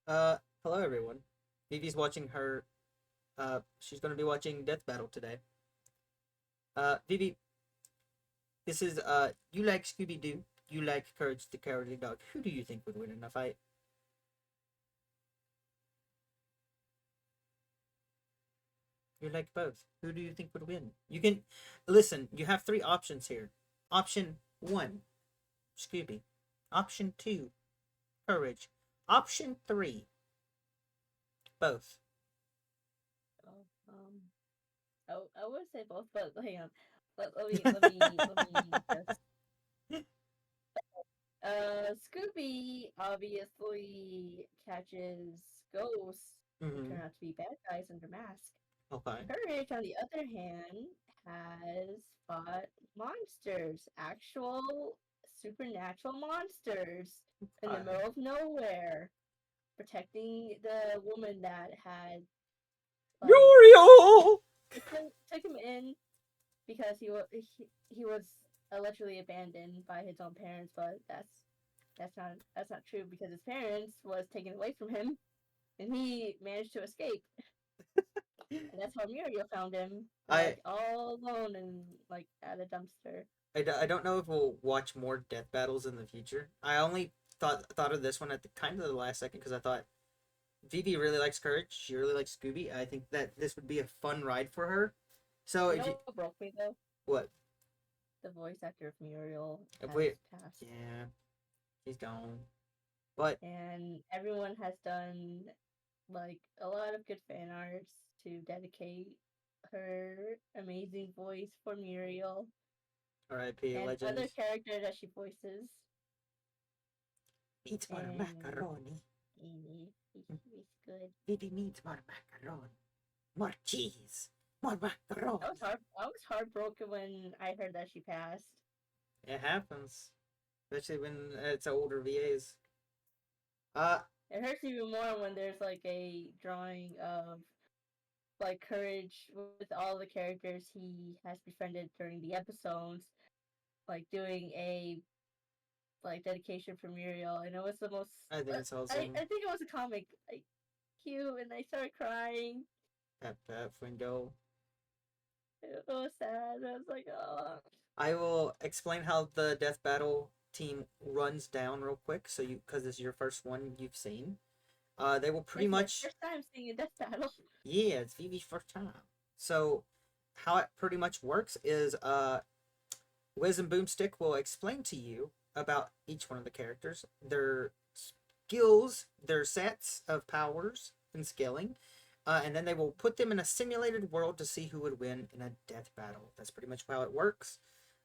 Hello everyone. Vivi's watching her. She's gonna be watching Death Battle today. Vivi, this is You like Scooby-Doo. You like Courage the Cowardly Dog. Who do you think would win in a fight? You like both. Who do you think would win? You can listen. You have three options here. Option one, Scooby. Option two, Courage. Option three, both. Oh, I would say both, but hang on. Let me just. Scooby obviously catches ghosts who Mm-hmm. turn out to be bad guys under mask. Okay. Courage, on the other hand, has fought monsters, actual supernatural monsters in the Okay. middle of nowhere, protecting the woman that had like Uriel. took him in because he was allegedly abandoned by his own parents, but that's not true because his parents was taken away from him, and he managed to escape. And that's how Muriel found him, I like all alone and like at a dumpster. I don't know if we'll watch more death battles in the future. I only thought of this one at the kind of the last second because I thought Vivi really likes Courage. She really likes Scooby. I think that this would be a fun ride for her. So You if you know what broke me though? what The voice actor of Muriel if has we passed, yeah he's gone. But and everyone has done like a lot of good fan arts to dedicate her amazing voice for Muriel R.I.P. and Legend. other characters that she voices. Needs more And macaroni. he's good. Vivi needs more macaroni. More cheese. More I was macaroni. heartbroken when I heard that she passed. It happens, especially when it's older VAs. Uh, It hurts even more when there's like a drawing of like Courage with all the characters he has befriended during the episodes, like doing a like dedication for Muriel, and it was the most. I think it's I awesome. think it was a comic, like cute, and I started crying. That window. It was sad. I was like, oh, I will explain how the death battle team runs down real quick. So you, because this is your first one you've seen. They will pretty it's my much, first time seeing a death battle. yeah, it's Vivi's first time. So how it pretty much works is Wiz and Boomstick will explain to you about each one of the characters, their skills, their sets of powers and scaling, and then they will put them in a simulated world to see who would win in a death battle. That's pretty much how it works.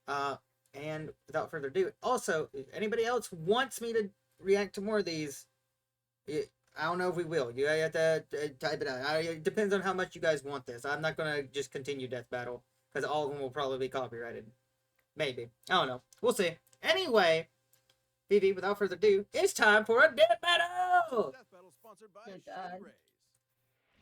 Uh, and without further ado, also, if anybody else wants me to react to more of these, I don't know if we will. You have to type it out. It depends on how much you guys want this. I'm not gonna just continue Death Battle because all of them will probably be copyrighted. Maybe. I don't know. We'll see. Anyway, Vivi, without further ado, it's time for a Death Battle! Death Battle sponsored by Oh my Shaggy god. Rays.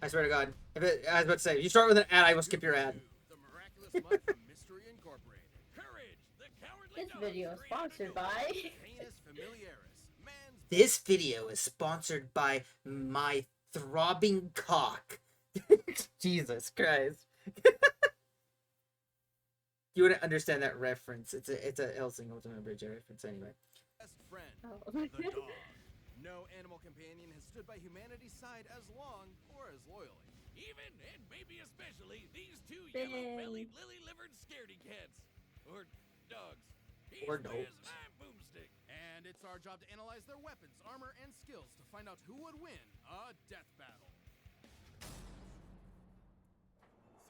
I swear to God. I was about to say, if you start with an ad, I will skip your ad. Scooby-Doo, the miraculous mud from Mystery Incorporated. Courage, the cowardly This dog. video is Created sponsored anew. by. Canis familiaris, man's This video is sponsored by my throbbing cock. Jesus Christ. You wouldn't understand that reference. It's a Helsing Ultimate Bridge reference anyway. best friend, Oh. the dog. No animal companion has stood by humanity's side as long or as loyally. Even and maybe especially these two yellow-bellied, lily-livered scaredy cats. Or dogs. He's Or Wiz, dogs. and I'm Boomstick. And it's our job to analyze their weapons, armor, and skills to find out who would win a death battle.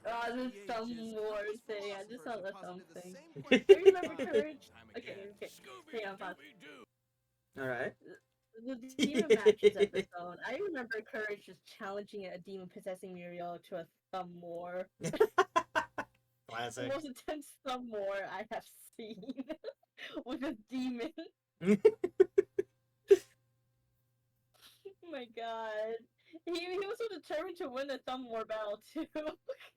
Oh, Throughout this the thumb ages, war countless thing. I just philosophers saw have the thumb posited the thing. same Do question you remember time Courage? and time Okay, again. okay. Hang on, pause. Scooby-Dooby-Doo. Alright. The Demon Matches episode. I remember Courage just challenging a demon possessing Muriel to a thumb war. The Classic. most intense thumb war I have seen with a demon. Oh my god. He was so determined to win the thumb war battle too.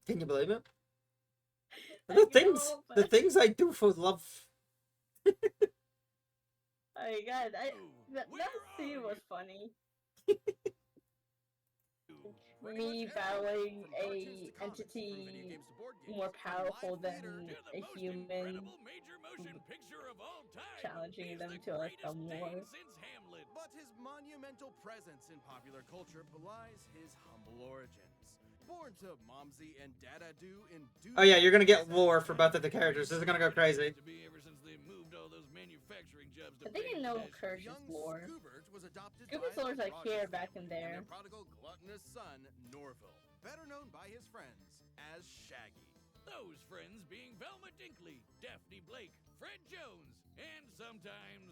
Can you believe it? I know, The but things I do for love. oh my god, Ooh, that where scene are was you? funny. Me battling a entity more powerful than a human, challenging them to like a war. But his monumental presence in popular culture belies his humble origins. Born to Momsy and Dada-Doo in Oh yeah, you're gonna get lore for both of the characters. This is gonna go crazy. I think I know Kirsch's lore. Scooby's lore is like here, back in there. Prodigal gluttonous son, Norville, better known by his friends as Shaggy. Those friends being Velma Dinkley, Daphne Blake, Fred Jones, and sometimes...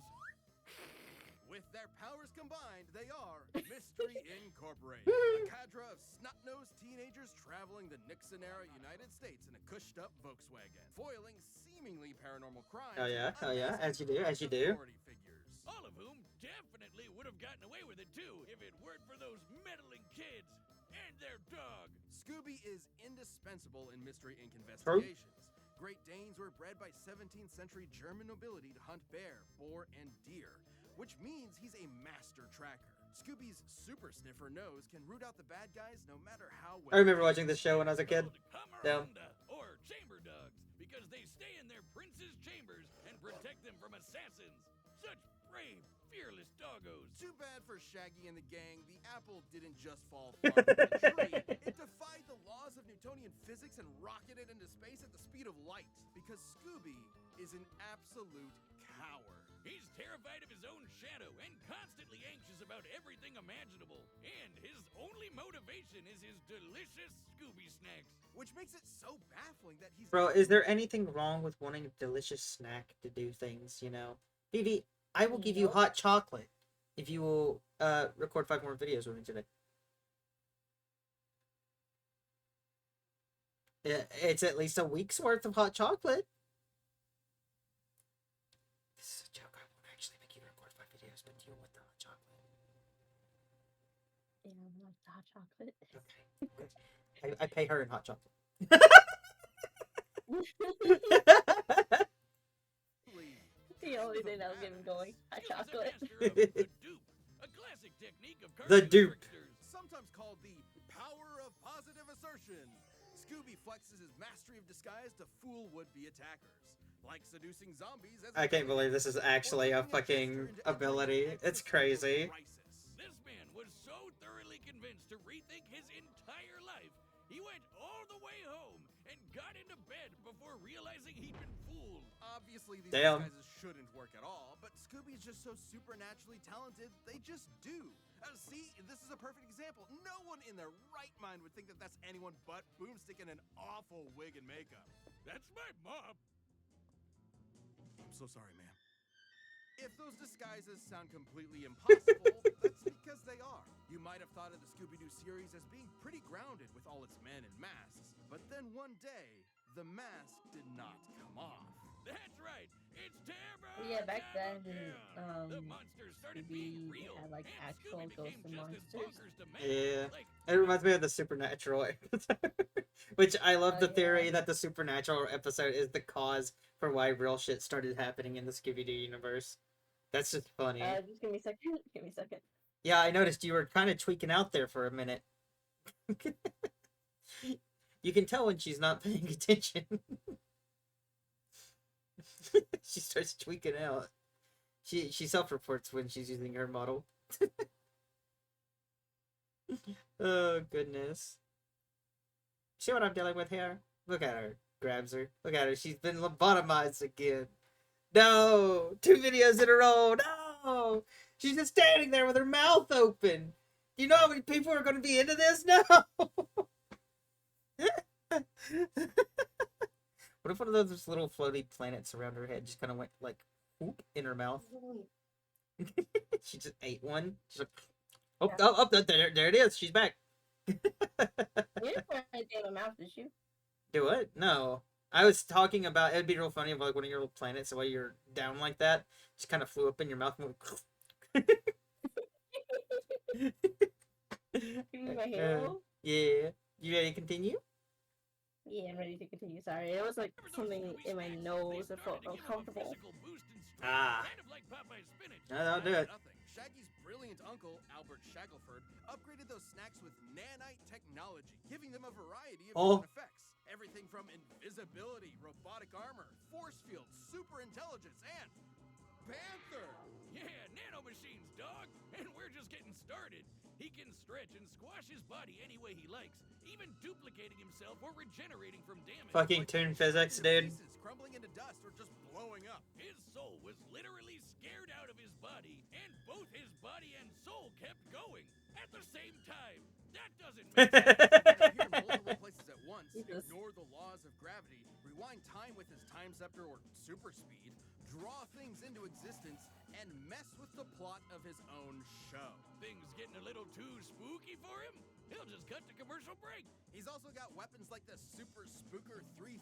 With their powers combined, they are Mystery Incorporated, a cadre of snot-nosed teenagers traveling the Nixon-era United States in a cushed-up Volkswagen, foiling seemingly paranormal crimes. Oh yeah, as you do, as you do. Figures. All of whom definitely would have gotten away with it too if it weren't for those meddling kids and their dog. Scooby is indispensable in Mystery Inc. investigations. Great Danes were bred by 17th century German nobility to hunt bear, boar, and deer, which means he's a master tracker. Scooby's super sniffer nose can root out the bad guys no matter how well. I remember watching this show when I was a kid. Yeah. Or chamber dogs, because they stay in their prince's chambers and protect them from assassins. Such brave, fearless doggos. Too bad for Shaggy and the gang, the apple didn't just fall far from the tree. It defied the laws of Newtonian physics and rocketed into space at the speed of light. Because Scooby is an absolute coward. He's terrified of his own shadow and constantly anxious about everything imaginable. And his only motivation is his delicious Scooby snacks. Which makes it so baffling that he's... Bro, is there anything wrong with wanting a delicious snack to do things, you know? Vivi, I will give you hot chocolate if you will record 5 more videos with me today. It's at least a week's worth of hot chocolate. This is a joke. I won't actually make you record 5 videos, but you want the hot chocolate. Yeah, I like the hot chocolate. Okay, good. I pay her in hot chocolate. The only thing that'll get him going. Hot chocolate. The dupe. Sometimes called the power of positive assertion. Scooby flexes his mastery of disguise to fool would-be attackers, like seducing zombies. As I can't believe this is actually a fucking ability. It's crazy. This man was so thoroughly convinced to rethink his entire life, he went all the way home and got into bed before realizing he'd been fooled. Obviously, these disguises shouldn't work at all, but Scooby's just so supernaturally talented, they just do. See, this is a perfect example. No one in their right mind would think that that's anyone but Boomstick in an awful wig and makeup. That's my mom. I'm so sorry, ma'am. If those disguises sound completely impossible, that's because they are. You might have thought of the Scooby-Doo series as being pretty grounded with all its men and masks, but then one day, the mask did not come off. That's right. It's terrible. Yeah, back then, the monsters started being real had like and actual Scooby ghosts became and just as monsters. bonkers to man. Yeah. Like, It reminds me of the Supernatural episode. Which I love Oh, the theory yeah. that the Supernatural episode is the cause for why real shit started happening in the Scooby-Doo universe. That's just funny. Just give me a second. Give me a second. Yeah, I noticed you were kind of tweaking out there for a minute. You can tell when she's not paying attention. She starts tweaking out. She self-reports when she's using her model. Oh, goodness. See what I'm dealing with here? Look at her. Grabs her. Look at her. She's been lobotomized again. No! 2 videos in a row. No! She's just standing there with her mouth open. Do you know how many people are going to be into this? No! What if one of those little floaty planets around her head just kind of went like whoop in her mouth? She just ate one. She's like, oh, there it is. She's back. You didn't put anything in my mouth, did you? Do what? No. I was talking about, it'd be real funny if like one of your little planets, while you're down like that, just kind of flew up in your mouth and went, You mean my halo? yeah. You ready to continue? Yeah, I'm ready to continue. Sorry, it was like something in my nose that felt uncomfortable. Ah. No, I'll do it. Shaggy's brilliant brilliant uncle, Albert Shackelford, upgraded those snacks with nanite technology, giving them a variety of different effects. Everything from invisibility, robotic armor, force fields, super intelligence, and Panther! Yeah, nanomachines, dog! And we're just getting started. He can stretch and squash his body any way he likes, even duplicating himself or regenerating from damage. Fucking tune physics, dude. Pieces crumbling into dust or just blowing up. His soul was literally scared out of his body, and both his body and soul kept going at the same time. That doesn't make sense. Appear in multiple places at once, Jesus. ignore the laws of gravity, rewind time with his time scepter or super speed, draw things into existence, and mess with the plot of his own show. Things getting a little too spooky for him? He'll just cut to commercial break. He's also got weapons like the Super Spooker 3000,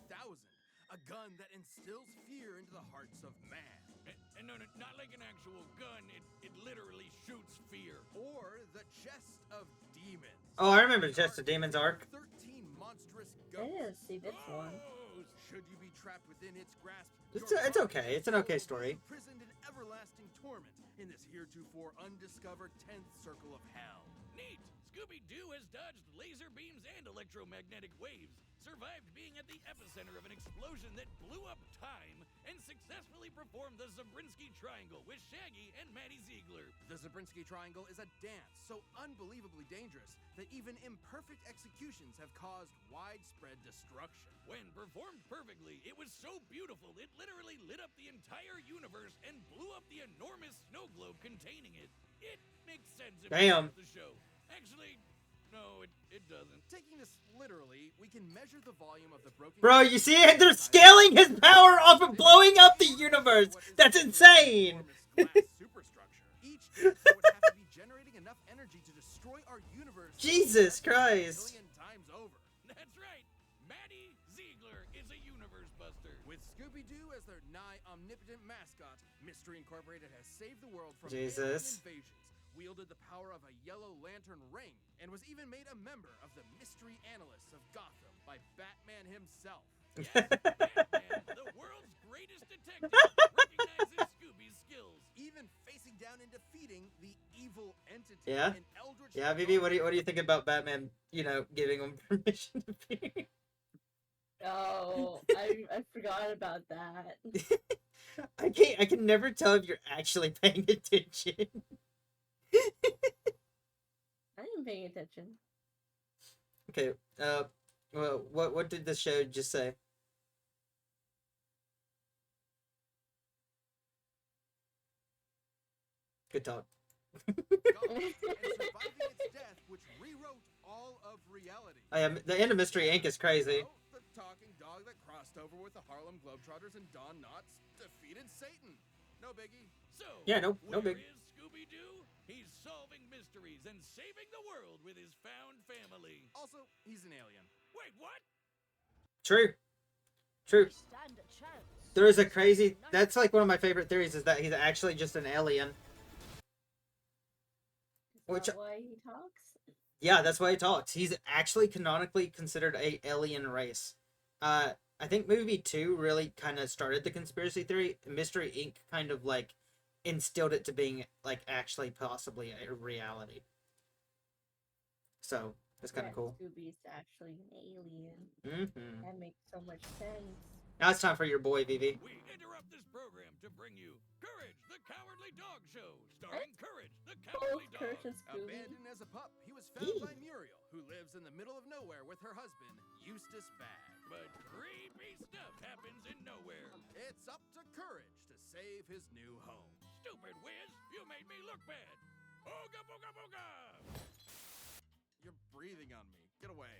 a gun that instills fear into the hearts of man. And no, not like an actual gun. It literally shoots fear. Or the Chest of Demons. Oh, I remember Chest of Demons arc. 13 monstrous I ghosts. didn't see this one. Should you be trapped within its grasp, It's okay. It's an okay story. Imprisoned in everlasting torment in this heretofore undiscovered 10th circle of hell. Neat! Scooby-Doo has dodged laser beams and electromagnetic waves, survived being at the epicenter of an explosion that blew up time, and successfully performed the Zabrinsky Triangle with Shaggy and Maddie Ziegler. The Zabrinsky Triangle is a dance so unbelievably dangerous that even imperfect executions have caused widespread destruction. When performed perfectly, it was so beautiful it literally lit up the entire universe and blew up the enormous snow globe containing it. It makes sense if you Damn. watch the show. Actually, no, it doesn't. Taking this literally, we can measure the volume of the broken... Bro, you see it? They're scaling his power off of blowing up the universe. That's insane. Superstructure. Each answer would have to be generating enough energy to destroy our universe. Jesus a Christ. million times over. That's right. Maddie Ziegler is a universe buster. With Scooby-Doo as their nigh omnipotent mascot, Mystery Incorporated has saved the world from Jesus. alien invasions, wielded the power of a yellow lantern ring, and was even made a member of the Mystery Analysts of Gotham by Batman himself. Yes, Batman, the world's greatest detective, recognizes Scooby's skills. Even facing down and defeating the evil entity. Yeah? in Eldritch Yeah, Vivi, what do you think about Batman, giving him permission to be? Oh, I forgot about that. I can never tell if you're actually paying attention. I didn't pay attention. Okay, well, what did the show just say? Good talk. Gotham, and surviving its death, which rewrote all of reality. The end of Mystery Inc. is crazy. So, the talking dog that crossed over with the Harlem Globetrotters and Don Knotts defeated Satan. No biggie. So, Yeah, no where big. is Scooby-Doo? He's solving mysteries and saving the world with his found family. Also, he's an alien. Wait, what? True. There is a crazy. That's like one of my favorite theories is that he's actually just an alien. Which- Is that why he talks? Yeah, that's why he talks. He's actually canonically considered a alien race. I think movie 2 really kind of started the conspiracy theory. Mystery Inc. kind of like instilled it to being like actually possibly a reality. So it's kind of cool. Scooby's actually an alien. Mm-hmm. That makes so much sense. Now it's time for your boy, Vivi. We interrupt this program to bring you Courage, the Cowardly Dog Show, starring Courage, the Cowardly Both Dog. Courage and Scooby. Abandoned as a pup, he was found by Muriel, who lives in the middle of nowhere with her husband, Eustace Bagg. But creepy stuff happens in nowhere. It's up to Courage to save his new home. Stupid Wiz, you made me look bad. Ooga booga booga! You're breathing on me. Get away.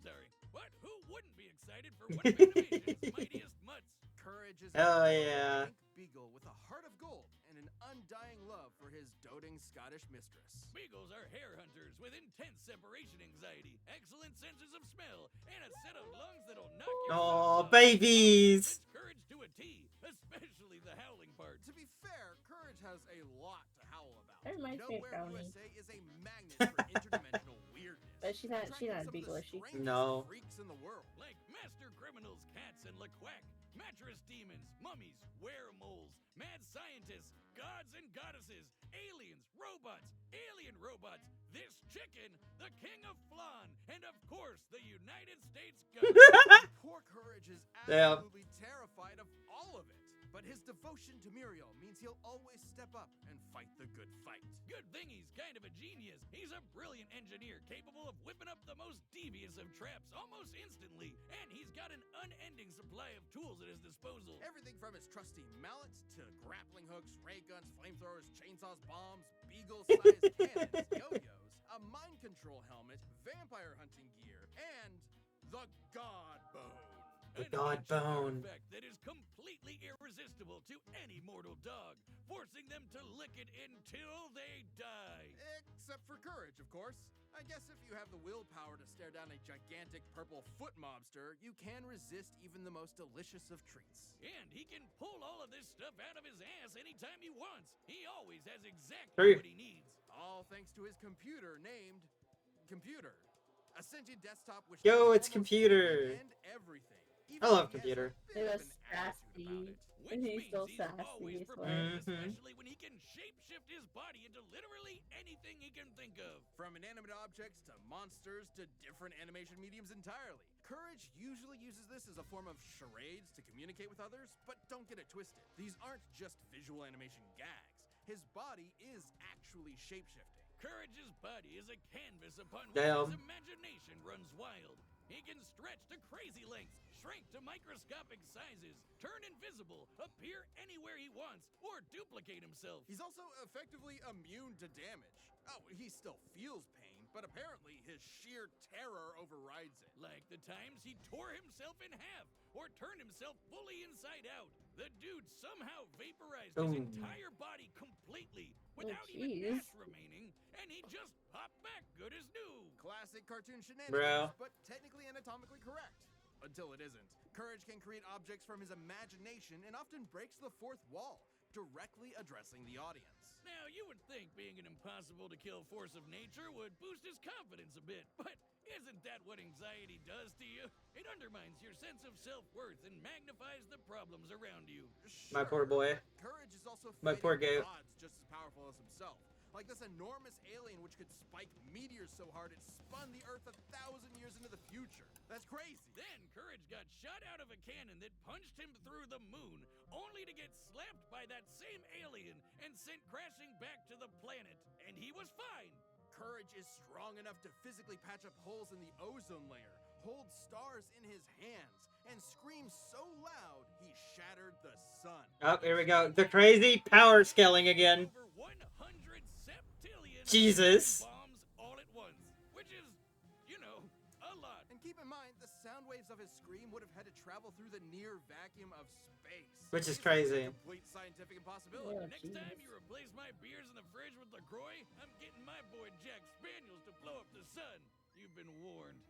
Sorry. What? Who wouldn't be excited for one of Animation's mightiest mutts? Courage is Oh, a yeah. pink beagle with a heart of gold and an undying love for his doting Scottish mistress. Beagles are hare hunters with intense separation anxiety, excellent senses of smell, and a set of lungs that'll knock your Aw, socks off. babies! It's Courage to a T, especially the howling part. To be fair, Courage has a lot to howl about. That reminds me of Nowhere Brownie. USA is a magnet for interdimensional weirdness. But she's not attracting a some of beagle, the is she? strangest No. freaks in the world. Like master criminals Cats and LaQuack, mattress demons, mummies, weremoles, mad scientists, gods and goddesses, aliens, robots, alien robots, this chicken, the king of flan, and of course, the United States government. Poor Courage is Yeah. absolutely terrified of all of it. But his devotion to Muriel means he'll always step up and fight the good fight. Good thing he's kind of a genius. He's a brilliant engineer capable of whipping up the most devious of traps almost instantly. And he's got an unending supply of tools at his disposal. Everything from his trusty mallet to grappling hooks, ray guns, flamethrowers, chainsaws, bombs, beagle-sized cannons, yo-yos, a mind control helmet, vampire hunting gear, and the God Bone. The An God ancient Bone. artifact that is completely irresistible to any mortal dog, forcing them to lick it until they die. Except for Courage, of course. I guess if you have the willpower to stare down a gigantic purple foot mobster, you can resist even the most delicious of treats. And he can pull all of this stuff out of his ass anytime he wants. He always has exactly True. what he needs. All thanks to his computer named Computer. A sentient desktop which Yo, knows it's almost Computer. anything and everything. I love Even if he has Computer. a bit It of was an attitude about sassy. it. Which He's means so he's sassy always as well. prepared, Mhm. especially when he can shapeshift his body into literally anything he can think of. From inanimate objects to monsters to different animation mediums entirely. Courage usually uses this as a form of charades to communicate with others, but don't get it twisted. These aren't just visual animation gags. His body is actually shapeshifting. Courage's body is a canvas upon which Damn. his imagination runs wild. He can stretch to crazy lengths, shrink to microscopic sizes, turn invisible, appear anywhere he wants, or duplicate himself. He's also effectively immune to damage. Oh, he still feels pain, but apparently his sheer terror overrides it. Like the times he tore himself in half or turned himself fully inside out. The dude somehow vaporized his Boom. entire body completely without jeez. even mass remaining, and he just popped back good as new. Classic cartoon shenanigans, Bro. but technically anatomically correct. Until it isn't. Courage can create objects from his imagination and often breaks the fourth wall, directly addressing the audience. Now, you would think being an impossible to kill force of nature would boost his confidence a bit, but isn't that what anxiety does to you? It undermines your sense of self-worth and magnifies the problems around you. My poor boy. Courage is also My poor fighting goat. gods just as powerful as himself. Like this enormous alien which could spike meteors so hard it spun the Earth 1,000 years into the future. That's crazy. Then Courage got shot out of a cannon that punched him through the moon, only to get slapped by that same alien and sent crashing back to the planet. And he was fine. Courage is strong enough to physically patch up holes in the ozone layer, hold stars in his hands, and scream so loud he shattered the sun. Oh, here we go. The crazy power scaling again. Over 100 septillion Jesus. bombs all at once, which is, you know, a lot. And keep in mind, the sound waves of his scream would have had to travel through the near vacuum of space. Which is Basically crazy. a complete scientific impossibility. Yeah. Next Jesus. time you replace my beers in the fridge with LaCroix, I'm getting my boy Jack Spaniels to blow up the sun. You've been warned.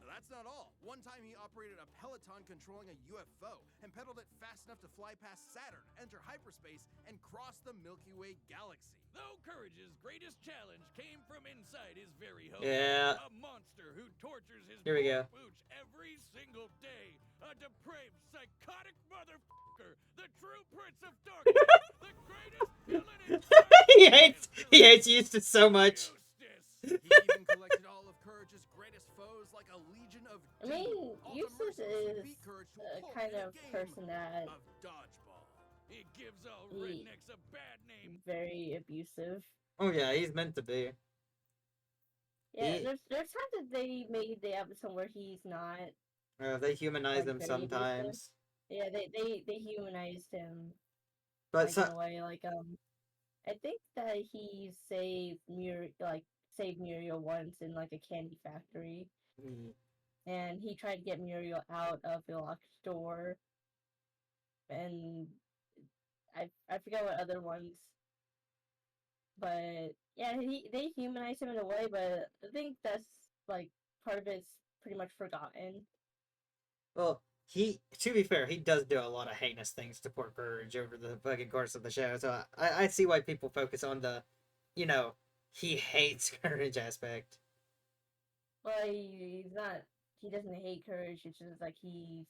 That's not all. One time he operated a Peloton controlling a UFO and pedaled it fast enough to fly past Saturn, enter hyperspace, and cross the Milky Way galaxy. Though Courage's greatest challenge came from inside his very home. Yeah. A monster who tortures his Here we poor go. pooch every single day. A depraved, psychotic motherfucker. The true prince of darkness. The greatest villain in he hates Eustace so much. He even collected all of Courage's greatest foes like a legion of I mean, demons, all the Eustace mercenaries who is beat Courage to a pulp kind in a of game person that of dodgeball. He gives all He- rednecks a bad name. very abusive. Oh yeah, he's meant to be. Yeah, He- there's times that they made the episode where he's not. They humanize Like, him very sometimes. Yeah, they humanized him But like in a so, way. Like I think that he saved Muriel once in like a candy factory, and he tried to get Muriel out of the locked door, and I forget what other ones. But yeah, they humanize him in a way, but I think that's like part of it's pretty much forgotten. well, to be fair, he does do a lot of heinous things to poor Courage over the fucking course of the show. So I see why people focus on the, he hates Courage aspect. Well, he's not he doesn't hate courage. It's just like he's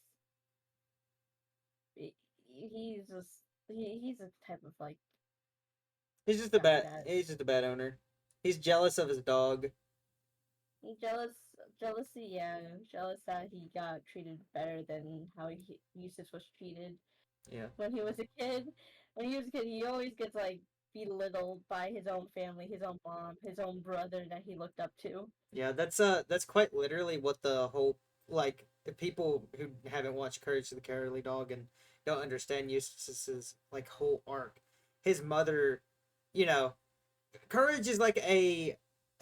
just he's a type of like He's just a guy bad. that He's just a bad owner. He's jealous of his dog. jealousy, yeah, jealous that he got treated better than how Eustace was treated Yeah. when he was a kid. When he was a kid, he always gets like belittled by his own family, his own mom, his own brother that he looked up to. Yeah, that's quite literally what the whole like the people who haven't watched Courage the Cowardly Dog and don't understand Eustace's like whole arc. His mother, you know, Courage is like a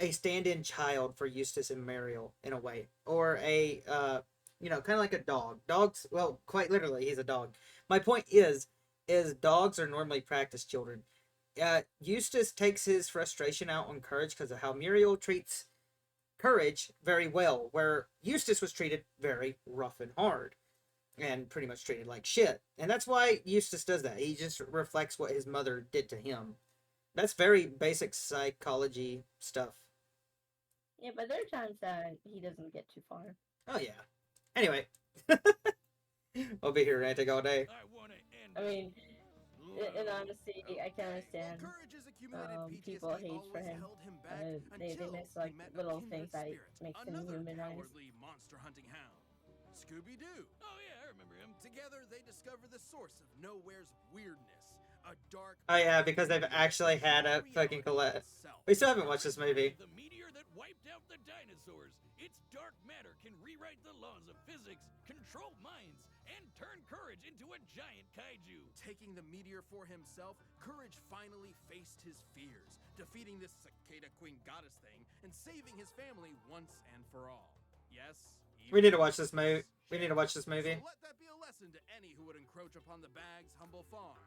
stand-in child for Eustace and Mariel in a way, or a kind of like a dog. Dogs, well, quite literally, he's a dog. My point is dogs are normally practice children. Eustace takes his frustration out on Courage because of how Muriel treats Courage very well, where Eustace was treated very rough and hard and pretty much treated like shit. And that's why Eustace does that. He just reflects what his mother did to him. That's very basic psychology stuff. Yeah, but there are times that he doesn't get too far. Oh, yeah. Anyway. I'll be here ranting all day. I mean, in honesty, I can understand people hate for him. They miss like little things that makes him humanized. Monster hunting hound, Scooby-Doo. Oh yeah, I remember him. Together they discover the source of Nowhere's weirdness. A dark. Oh, yeah, because they've actually had a fucking collect. We still haven't watched this movie. The meteor that wiped out the dinosaurs. Its dark matter can rewrite the laws of physics, control minds, and turn Courage into a giant kaiju. Taking the meteor for himself, Courage finally faced his fears, defeating this cicada queen goddess thing and saving his family once and for all. Yes, We need to watch this movie. We need to watch this movie. So let that be a lesson to any who would encroach upon the Bag's humble farm.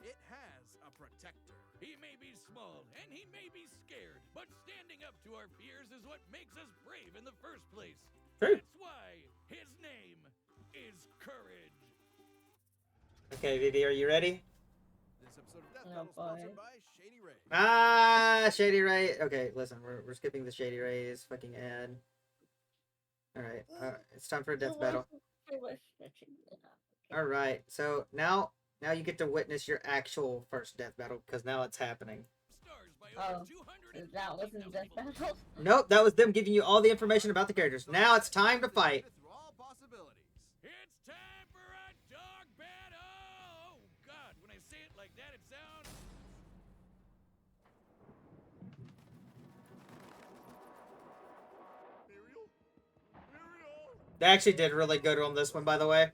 It has a protector. He may be small and he may be scared, but standing up to our fears is what makes us brave in the first place. True. That's why his name is Courage. Okay, Vivi, are you ready? This episode of Death Oh, Battle sponsored boy. by Shady Ray. Ah, Shady Ray. Okay, listen, we're skipping the Shady Ray's fucking ad. Alright, it's time for a death battle. Alright, so now you get to witness your actual first death battle, because now it's happening. Stars by Oh, over 250,000 that wasn't Death people. Battle. Nope, that was them giving you all the information about the characters. Now it's time to fight. Through all possibilities. It's time for a dog battle! Oh god, when I say it like that, it sounds... Muriel? Muriel? They actually did really good on this one, by the way.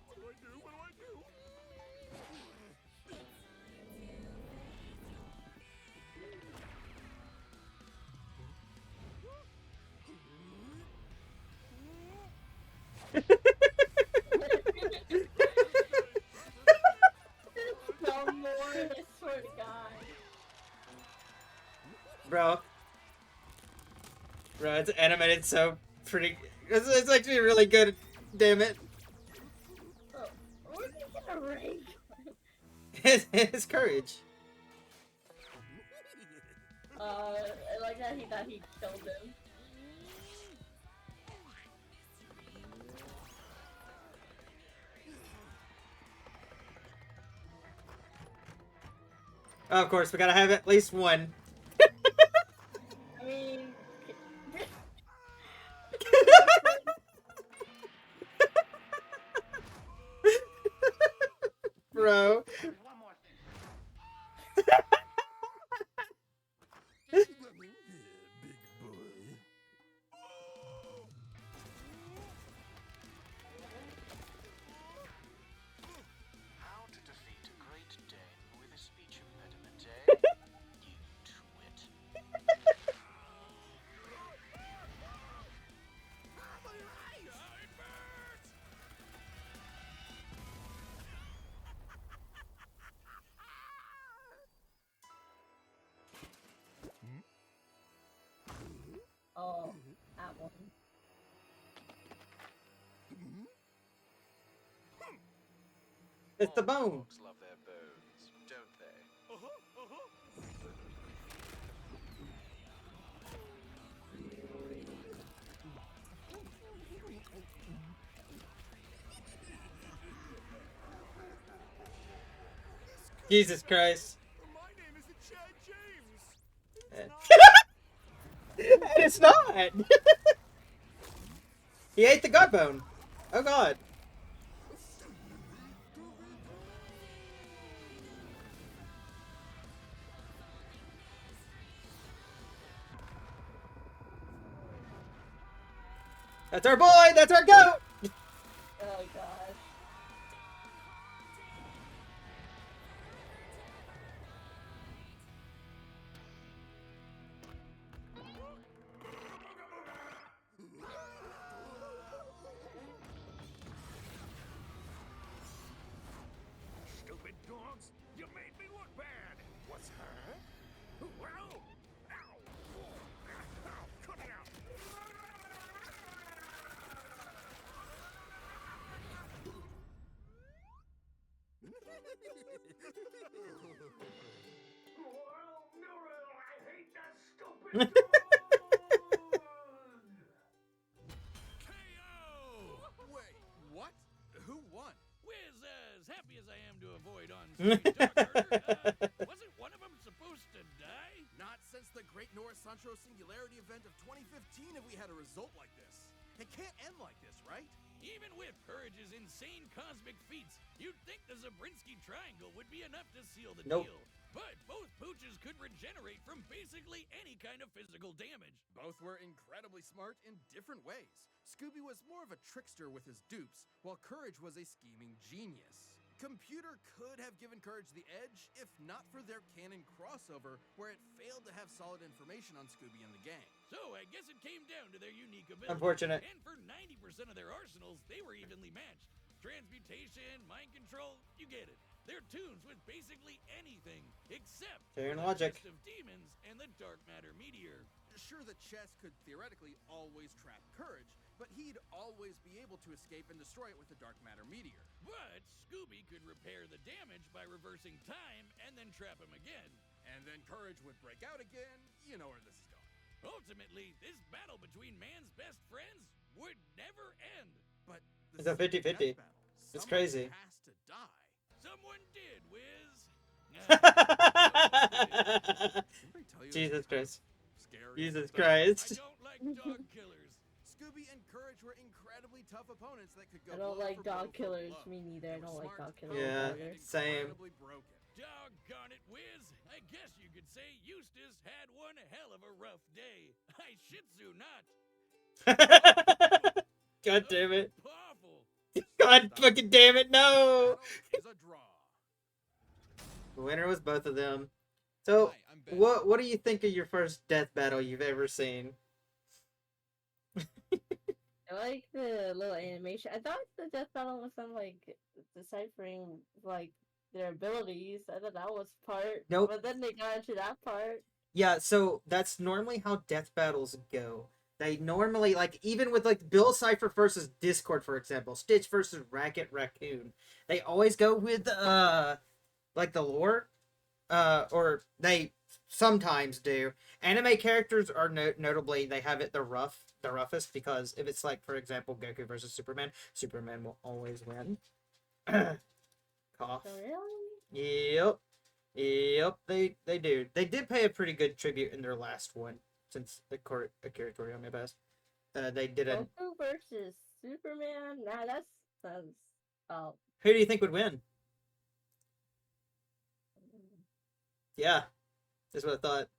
What do I do? No more, I swear to God. Bro, it's animated so pretty. It's actually really good. Damn it. Oh, where did he get a ring? His courage. I like that he thought he killed him. Oh, of course, we gotta have at least one. I mean, Bro. One more thing. Big boy. How to defeat a great Dane with a speech impediment, eh? You Oh, that one. It's the All bone. dogs love their bones, don't they? Jesus Christ. My name isn't Chad James. And it's not. He ate the gut bone. Oh god. That's our boy. That's our goat. Oh god. Stupid dogs! You made me look bad! What's her? Well, ow! Ow! Cut it out! I hate that stupid KO! Wait, what? Who won? Wiz, as happy as I am to avoid on-screen dog murder, wasn't one of them supposed to die? Not since the Great Norris Sancho Singularity event of 2015 have we had a result like this. It can't end like this, right? Even with Courage's insane cosmic feats, you'd think the Zabrinsky Triangle would be enough to seal the Nope. deal. But both pooches could regenerate from basically any kind of physical damage. Both were incredibly smart in different ways. Scooby was more of a trickster with his dupes, while Courage was a scheming genius. Computer could have given Courage the edge, if not for their canon crossover, where it failed to have solid information on Scooby and the gang. So I guess it came down to their unique abilities. Unfortunate. And for 90% of their arsenals, they were evenly matched. Transmutation, mind control, you get it. They're tunes with basically anything, except Turn the logic. Fist of Demons and the Dark Matter Meteor. Sure, the chest could theoretically always trap Courage, but he'd always be able to escape and destroy it with the Dark Matter Meteor. But Scooby could repair the damage by reversing time and then trap him again. And then Courage would break out again. You know where this is going. Ultimately, this battle between man's best friends would never end. But It's a 50-50. It's crazy. Has to die. Someone did, Wiz. Anybody tell you Jesus Christ. Scary. Jesus I Christ. don't like dog killers. Scooby and Courage were incredibly tough opponents that could go. I don't blow like for blow dog for killers. blow. Me neither. I They were don't like smart, dog killers. Yeah. either. and Same. incredibly broken. Doggone it, Wiz. I guess you could say Eustace had one hell of a rough day. I shih tzu not. God damn it. Awful. God fucking damn it, no! Battle is a draw. The winner was both of them. So, Hi, I'm Ben. what do you think of your first death battle you've ever seen? I like the little animation. I thought the death battle was some like deciphering like their abilities. I thought that was part. Nope. But then they got into that part. Yeah, so that's normally how death battles go. They normally, like, even with, like, Bill Cipher versus Discord, for example, Stitch versus Racket Raccoon, they always go with, like, the lore, or they sometimes do. Anime characters are notably, they have it the roughest, because if it's, like, for example, Goku versus Superman, Superman will always win. Cough. So really? Yep, they do. They did pay a pretty good tribute in their last one, since Akira Toriyama passed. They did a... Goku versus Superman? Nah, that sounds. Oh. Who do you think would win? Yeah, that's what I thought.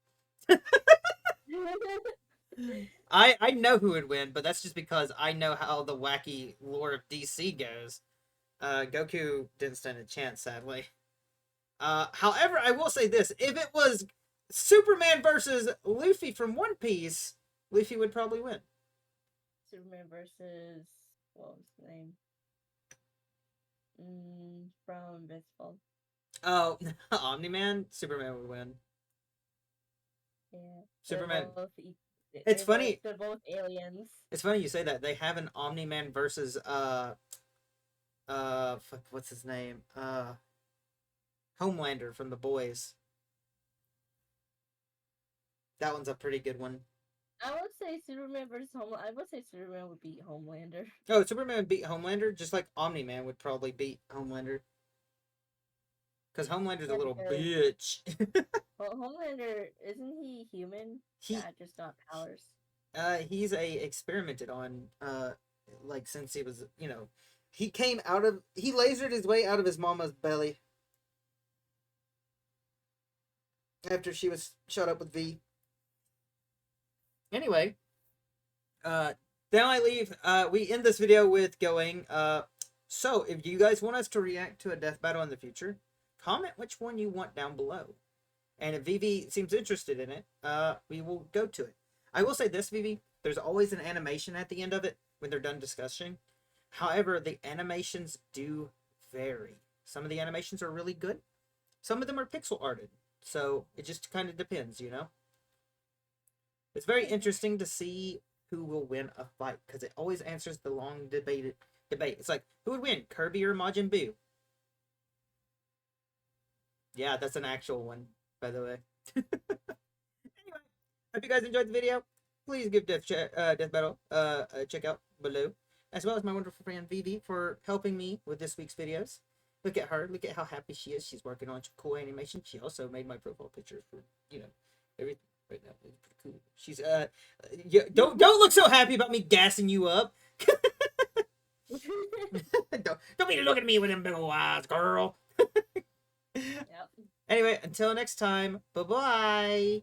I know who would win, but that's just because I know how the wacky lore of DC goes. Goku didn't stand a chance, sadly. However, I will say this. If it was Superman versus Luffy from One Piece, Luffy would probably win. Superman versus. What was his name? From Invincible. Oh, Omni-Man? Superman would win. Yeah. Superman. They're both It's funny. They're both aliens. It's funny you say that. They have an Omni-Man versus what's his name? Homelander from The Boys. That one's a pretty good one. I would say Superman versus Homelander. I would say Superman would beat Homelander. Oh, Superman would beat Homelander, just like Omni-Man would probably beat Homelander. Because Homelander's a little bitch. Well, Homelander, isn't he human? He Yeah, just got powers. he's experimented on like since he was, he lasered his way out of his mama's belly after she was shot up with V. Anyway, then I leave. We end this video with going, so if you guys want us to react to a death battle in the future, comment which one you want down below. And if Vivi seems interested in it, we will go to it. I will say this, Vivi, there's always an animation at the end of it when they're done discussing. However, the animations do vary. Some of the animations are really good. Some of them are pixel arted. So it just kind of depends, It's very interesting to see who will win a fight, because it always answers the long debate. It's like, who would win, Kirby or Majin Buu? Yeah, that's an actual one, by the way. Anyway, hope you guys enjoyed the video. Please give Death Battle a check out below, as well as my wonderful friend Vivi for helping me with this week's videos. Look at her. Look at how happy she is. She's working on cool animation. She also made my profile picture for, everything right now. It's pretty cool. She's don't look so happy about me gassing you up. don't be looking at me with them big old eyes, girl. Yep. Anyway, until next time, bye-bye.